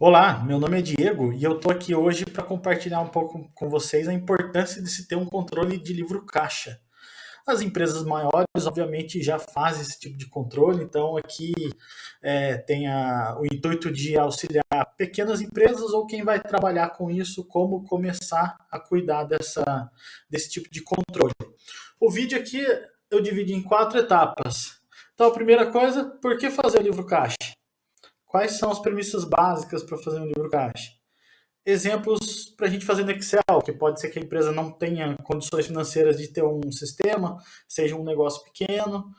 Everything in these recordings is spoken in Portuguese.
Olá, meu nome é Diego e eu estou aqui hoje para compartilhar um pouco com vocês a importância de se ter um controle de livro caixa. As empresas maiores, obviamente, já fazem esse tipo de controle, então aqui tem o intuito de auxiliar pequenas empresas ou quem vai trabalhar com isso, como começar a cuidar desse tipo de controle. O vídeo aqui eu dividi em 4 etapas. Então, a primeira coisa, por que fazer o livro caixa? Quais são as premissas básicas para fazer um livro caixa? Exemplos para a gente fazer no Excel, que pode ser que a empresa não tenha condições financeiras de ter um sistema, seja um negócio pequeno,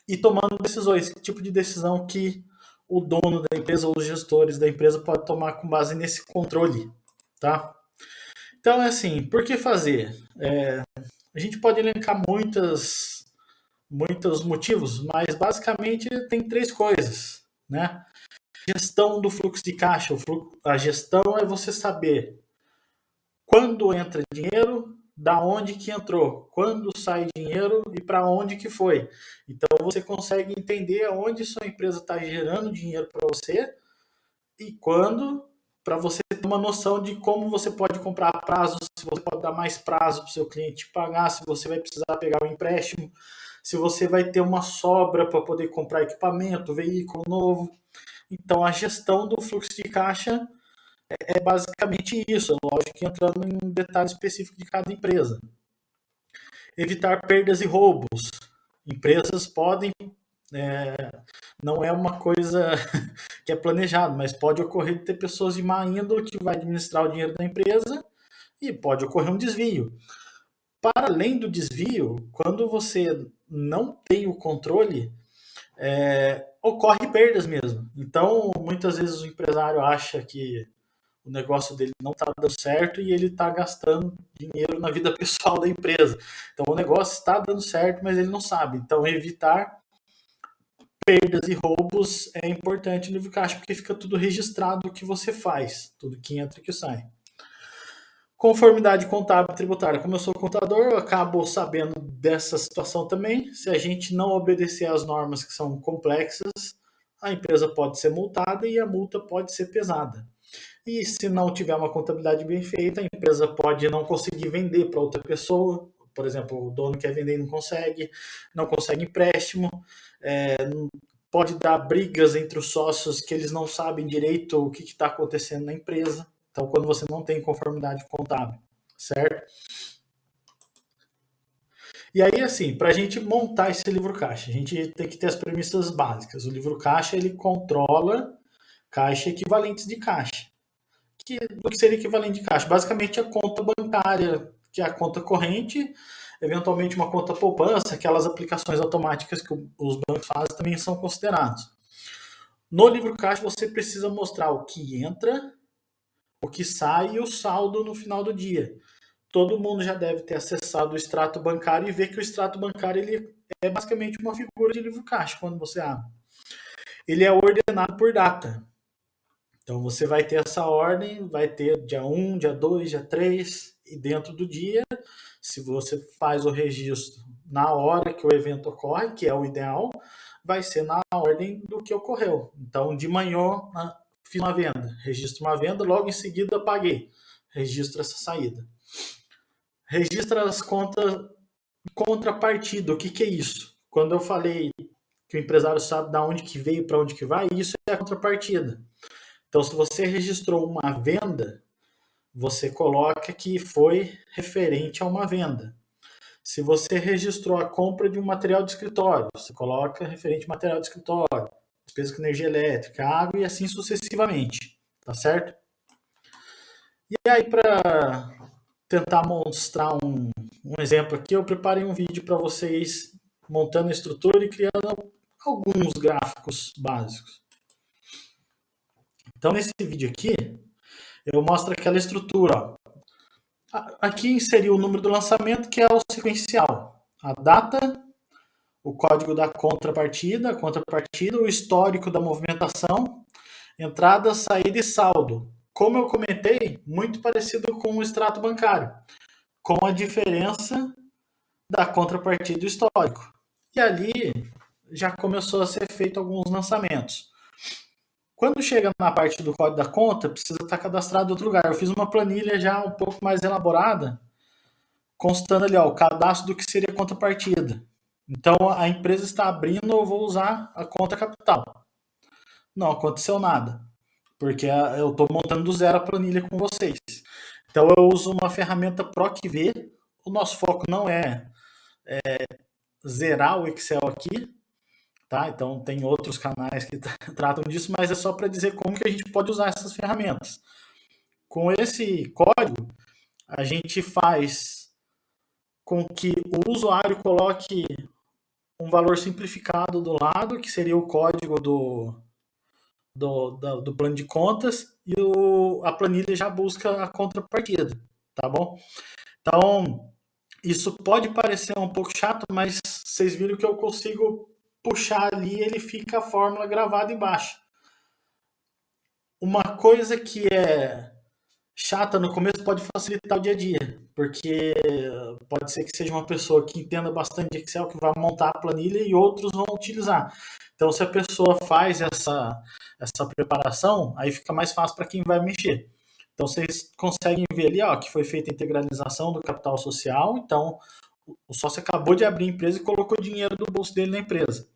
e tomando decisões, que tipo de decisão que o dono da empresa ou os gestores da empresa podem tomar com base nesse controle, tá? Então, é assim, por que fazer? A gente pode elencar muitos motivos, mas basicamente tem 3 coisas, né? Gestão do fluxo de caixa. A gestão é você saber quando entra dinheiro, da onde que entrou, quando sai dinheiro e para onde que foi. Então você consegue entender aonde sua empresa está gerando dinheiro para você e quando, para você ter uma noção de como você pode comprar a prazo, se você pode dar mais prazo para o seu cliente pagar, se você vai precisar pegar um empréstimo, se você vai ter uma sobra para poder comprar equipamento, veículo novo. Então, a gestão do fluxo de caixa é basicamente isso, lógico que entrando em um detalhe específico de cada empresa. Evitar perdas e roubos. Empresas podem, não é uma coisa que é planejado, mas pode ocorrer de ter pessoas de má índole que vai administrar o dinheiro da empresa e pode ocorrer um desvio. Para além do desvio, quando você não tem o controle, ocorre perdas mesmo. Então, muitas vezes o empresário acha que o negócio dele não está dando certo e ele está gastando dinheiro na vida pessoal da empresa. Então, o negócio está dando certo, mas ele não sabe. Então, evitar perdas e roubos é importante no livro caixa, porque fica tudo registrado o que você faz, tudo que entra e que sai. Conformidade contábil e tributária. Como eu sou contador, eu acabo sabendo dessa situação também. Se a gente não obedecer às normas que são complexas, a empresa pode ser multada e a multa pode ser pesada. E se não tiver uma contabilidade bem feita, a empresa pode não conseguir vender para outra pessoa. Por exemplo, o dono quer vender e não consegue empréstimo, pode dar brigas entre os sócios que eles não sabem direito o que está acontecendo na empresa. Então, quando você não tem conformidade contábil, certo? E aí, assim, para a gente montar esse livro caixa, a gente tem que ter as premissas básicas. O livro caixa, ele controla caixa equivalentes de caixa. O que seria equivalente de caixa? Basicamente, a conta bancária, que é a conta corrente, eventualmente uma conta poupança, aquelas aplicações automáticas que os bancos fazem também são considerados. No livro caixa, você precisa mostrar o que entra, o que sai e o saldo no final do dia. Todo mundo já deve ter acessado o extrato bancário e ver que o extrato bancário ele é basicamente uma figura de livro caixa quando você abre. Ele é ordenado por data. Então você vai ter essa ordem, vai ter dia 1, dia 2, dia 3, e dentro do dia, se você faz o registro na hora que o evento ocorre, que é o ideal, vai ser na ordem do que ocorreu. Então, de manhã, fiz uma venda, registro uma venda, logo em seguida paguei, registro essa saída. Registra as contas de contrapartida. O que é isso? Quando eu falei que o empresário sabe de onde que veio, para onde que vai, isso é a contrapartida. Então, se você registrou uma venda, você coloca que foi referente a uma venda. Se você registrou a compra de um material de escritório, você coloca referente ao material de escritório, despesa com energia elétrica, água e assim sucessivamente, tá certo? E aí, para tentar mostrar um exemplo aqui, eu preparei um vídeo para vocês montando a estrutura e criando alguns gráficos básicos. Então, nesse vídeo aqui, eu mostro aquela estrutura. Aqui inseri o número do lançamento, que é o sequencial. A data, o código da contrapartida, o histórico da movimentação, entrada, saída e saldo. Como eu comentei, muito parecido com o extrato bancário, com a diferença da contrapartida histórico. E ali já começou a ser feito alguns lançamentos. Quando chega na parte do código da conta, precisa estar cadastrado em outro lugar. Eu fiz uma planilha já um pouco mais elaborada, constando ali o cadastro do que seria a contrapartida. Então, a empresa está abrindo, eu vou usar a conta capital. Não aconteceu nada, porque eu estou montando do zero a planilha com vocês. Então, eu uso uma ferramenta PROCV. O nosso foco não é zerar o Excel aqui, tá? Então, tem outros canais que tratam disso, mas é só para dizer como que a gente pode usar essas ferramentas. Com esse código, a gente faz com que o usuário coloque um valor simplificado do lado, que seria o código do plano de contas, e a planilha já busca a contrapartida, tá bom? Então, isso pode parecer um pouco chato, mas vocês viram que eu consigo puxar ali, ele fica a fórmula gravada embaixo. Uma coisa que é chata no começo pode facilitar o dia a dia, porque pode ser que seja uma pessoa que entenda bastante de Excel, que vai montar a planilha e outros vão utilizar. Então, se a pessoa faz essa preparação, aí fica mais fácil para quem vai mexer. Então, vocês conseguem ver ali que foi feita a integralização do capital social. Então, o sócio acabou de abrir a empresa e colocou dinheiro do bolso dele na empresa.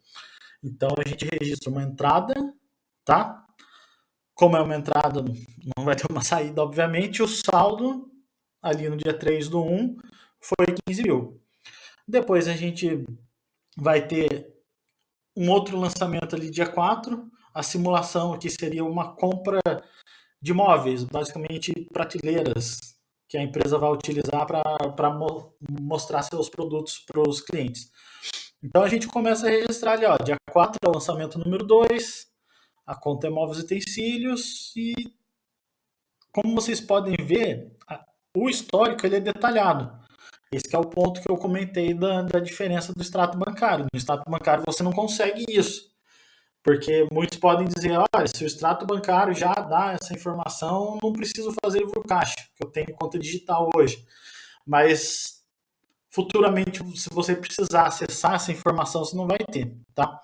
Então, a gente registra uma entrada, tá? Como é uma entrada, não vai ter uma saída, obviamente. O saldo, ali no dia 3/1, foi 15 mil. Depois a gente vai ter um outro lançamento ali dia 4. A simulação aqui seria uma compra de móveis, basicamente prateleiras, que a empresa vai utilizar para mostrar seus produtos para os clientes. Então a gente começa a registrar ali, dia 4 é o lançamento número 2, a conta é móveis e utensílios, e como vocês podem ver, o histórico ele é detalhado. Esse é o ponto que eu comentei da diferença do extrato bancário. No extrato bancário você não consegue isso, porque muitos podem dizer, olha, se o extrato bancário já dá essa informação, não preciso fazer livro caixa, que eu tenho conta digital hoje. Mas futuramente, se você precisar acessar essa informação, você não vai ter, tá?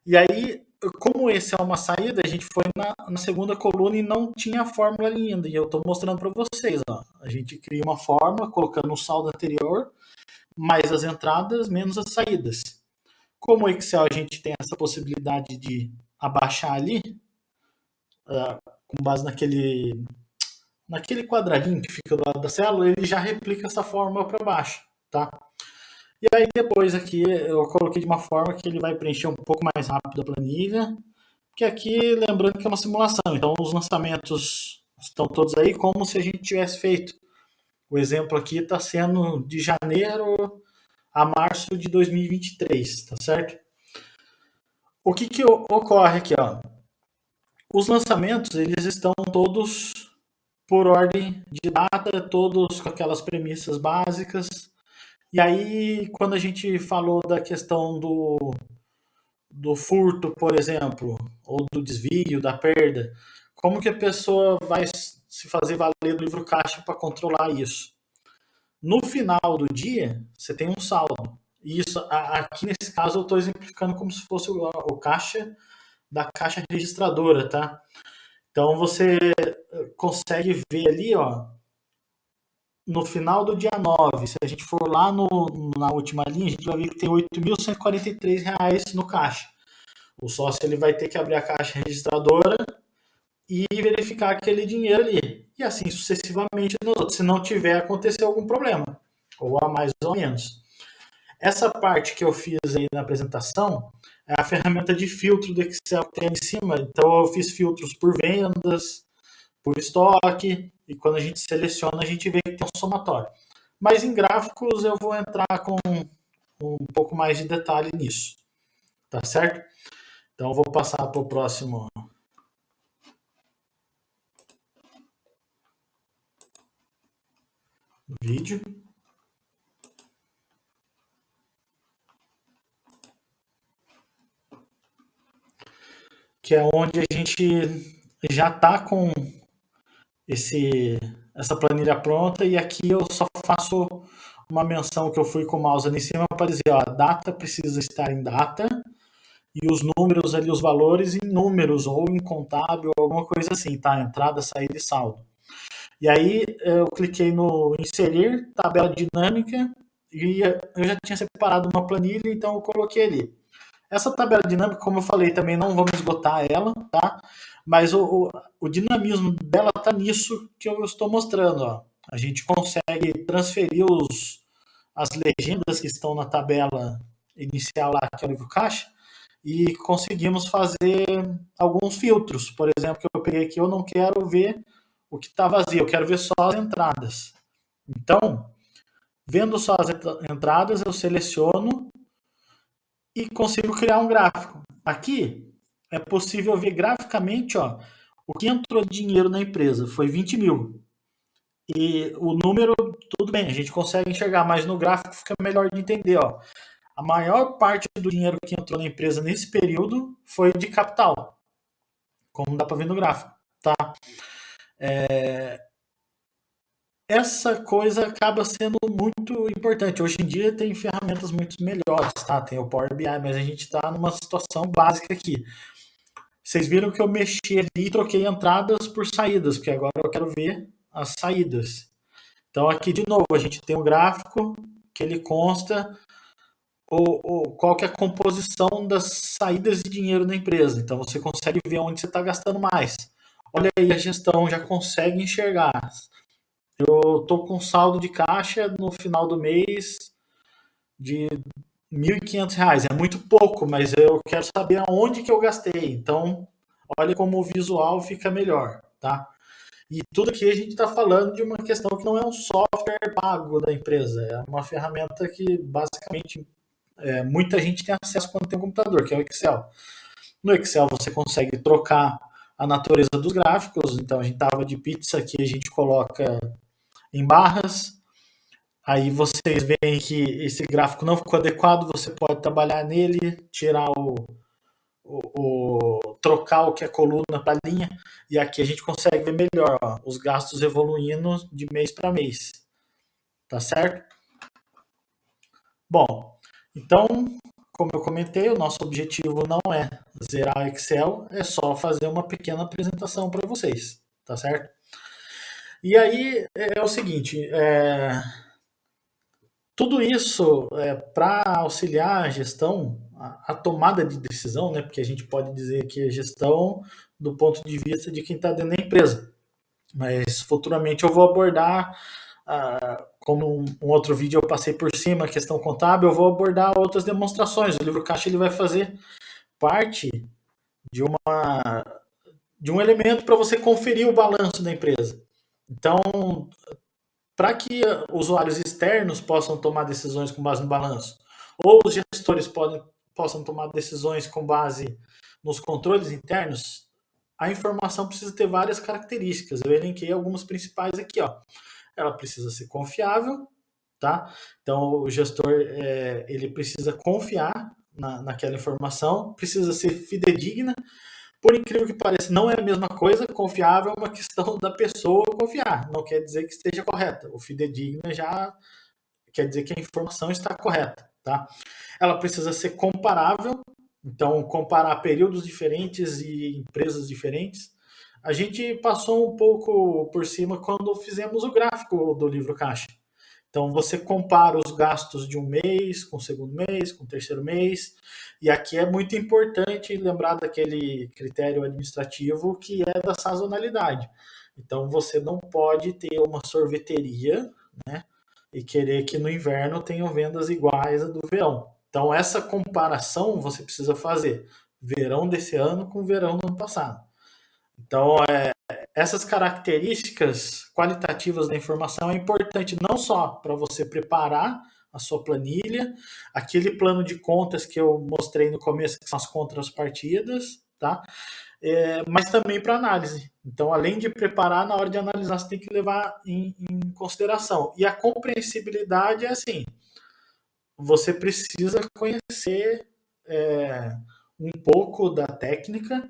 E aí, como esse é uma saída, a gente foi na segunda coluna e não tinha a fórmula ainda. E eu estou mostrando para vocês. A gente cria uma fórmula colocando o saldo anterior, mais as entradas, menos as saídas. Como o Excel a gente tem essa possibilidade de abaixar ali, com base naquele quadradinho que fica do lado da célula, ele já replica essa fórmula para baixo, tá? E aí depois aqui eu coloquei de uma forma que ele vai preencher um pouco mais rápido a planilha, que aqui, lembrando que é uma simulação, então os lançamentos estão todos aí como se a gente tivesse feito. O exemplo aqui está sendo de janeiro a março de 2023, tá certo? O que ocorre aqui, Os lançamentos, eles estão todos por ordem de data, todos com aquelas premissas básicas. E aí, quando a gente falou da questão do furto, por exemplo, ou do desvio, da perda, como que a pessoa vai se fazer valer do livro caixa para controlar isso? No final do dia, você tem um saldo. E isso, aqui nesse caso, eu estou exemplificando como se fosse o caixa da caixa registradora, tá? Então você consegue ver ali, no final do dia 9, se a gente for lá na última linha, a gente vai ver que tem R$ 8.143 no caixa. O sócio ele vai ter que abrir a caixa registradora e verificar aquele dinheiro ali. E assim sucessivamente nos outros, se não tiver acontecer algum problema, ou a mais ou menos. Essa parte que eu fiz aí na apresentação é a ferramenta de filtro do Excel que tem em cima. Então eu fiz filtros por vendas, por estoque, e quando a gente seleciona, a gente vê que tem um somatório. Mas em gráficos eu vou entrar com um pouco mais de detalhe nisso, tá certo? Então eu vou passar para o próximo vídeo. Que é onde a gente já está com essa planilha pronta, e aqui eu só faço uma menção que eu fui com o mouse ali em cima para dizer, a data precisa estar em data, e os números ali, os valores em números ou em contábil, alguma coisa assim, tá? Entrada, saída e saldo. E aí eu cliquei no inserir tabela dinâmica e eu já tinha separado uma planilha, então eu coloquei ali. Essa tabela dinâmica, como eu falei, também não vamos esgotar ela, tá? Mas o dinamismo dela está nisso que eu estou mostrando, ó. A gente consegue transferir as legendas que estão na tabela inicial lá, que é o livro caixa, e conseguimos fazer alguns filtros. Por exemplo, que eu peguei aqui, eu não quero ver o que está vazio, eu quero ver só as entradas. Então, vendo só as entradas, eu seleciono e consigo criar um gráfico. Aqui é possível ver graficamente, ó, o que entrou de dinheiro na empresa foi 20 mil. E o número, tudo bem, a gente consegue enxergar, mas no gráfico fica melhor de entender. Ó. A maior parte do dinheiro que entrou na empresa nesse período foi de capital, como dá para ver no gráfico. Tá? Essa coisa acaba sendo muito importante. Hoje em dia tem ferramentas muito melhores, tá? Tem o Power BI, mas a gente está numa situação básica aqui. Vocês viram que eu mexi ali e troquei entradas por saídas, porque agora eu quero ver as saídas. Então aqui de novo a gente tem um gráfico que ele consta qual que é a composição das saídas de dinheiro na empresa. Então você consegue ver onde você está gastando mais. Olha aí, a gestão já consegue enxergar. Eu estou com saldo de caixa no final do mês de R$ 1.500. É muito pouco, mas eu quero saber aonde que eu gastei. Então, olha como o visual fica melhor, tá? E tudo aqui a gente está falando de uma questão que não é um software pago da empresa, é uma ferramenta que basicamente muita gente tem acesso quando tem um computador, que é o Excel. No Excel você consegue trocar a natureza dos gráficos, então a gente estava de pizza aqui, a gente coloca em barras, aí vocês veem que esse gráfico não ficou adequado, você pode trabalhar nele, tirar trocar o que é coluna para linha, e aqui a gente consegue ver melhor ó, os gastos evoluindo de mês para mês. Tá certo? Bom, então, como eu comentei, o nosso objetivo não é zerar o Excel, é só fazer uma pequena apresentação para vocês, tá certo? E aí é o seguinte, tudo isso para auxiliar a gestão, a tomada de decisão, né? Porque a gente pode dizer que a gestão do ponto de vista de quem está dentro da empresa. Mas futuramente eu vou abordar, como um outro vídeo eu passei por cima, a questão contábil, eu vou abordar outras demonstrações. O livro caixa ele vai fazer parte de, de um elemento para você conferir o balanço da empresa. Então, para que usuários externos possam tomar decisões com base no balanço, ou os gestores possam tomar decisões com base nos controles internos, a informação precisa ter várias características. Eu elenquei algumas principais aqui. Ó. Ela precisa ser confiável, tá? Então, o gestor ele precisa confiar naquela informação, precisa ser fidedigna. Por incrível que pareça, não é a mesma coisa. Confiável é uma questão da pessoa confiar. Não quer dizer que esteja correta. O fidedigna já quer dizer que a informação está correta, tá? Ela precisa ser comparável. Então, comparar períodos diferentes e empresas diferentes. A gente passou um pouco por cima quando fizemos o gráfico do livro caixa. Então você compara os gastos de um mês com o segundo mês, com o terceiro mês, e aqui é muito importante lembrar daquele critério administrativo que é da sazonalidade. Então você não pode ter uma sorveteria, né, e querer que no inverno tenham vendas iguais a do verão. Então essa comparação você precisa fazer verão desse ano com verão do ano passado. Então essas características qualitativas da informação é importante não só para você preparar a sua planilha, aquele plano de contas que eu mostrei no começo, que são as contrapartidas, tá? Mas também para análise. Então, além de preparar, na hora de analisar, você tem que levar em consideração. E a compreensibilidade é assim, você precisa conhecer um pouco da técnica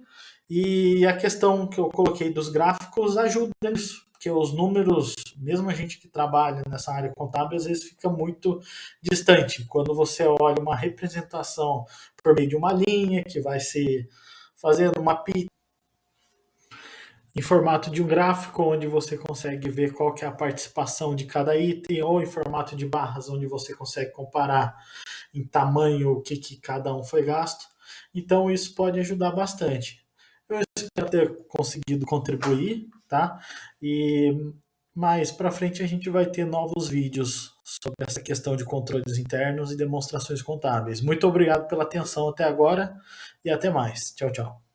E a questão que eu coloquei dos gráficos ajuda nisso, porque os números, mesmo a gente que trabalha nessa área contábil, às vezes fica muito distante. Quando você olha uma representação por meio de uma linha, que vai ser fazendo uma pizza em formato de um gráfico, onde você consegue ver qual que é a participação de cada item, ou em formato de barras, onde você consegue comparar em tamanho o que cada um foi gasto. Então, isso pode ajudar bastante. Eu espero ter conseguido contribuir, tá? E mais para frente a gente vai ter novos vídeos sobre essa questão de controles internos e demonstrações contábeis. Muito obrigado pela atenção até agora e até mais. Tchau, tchau.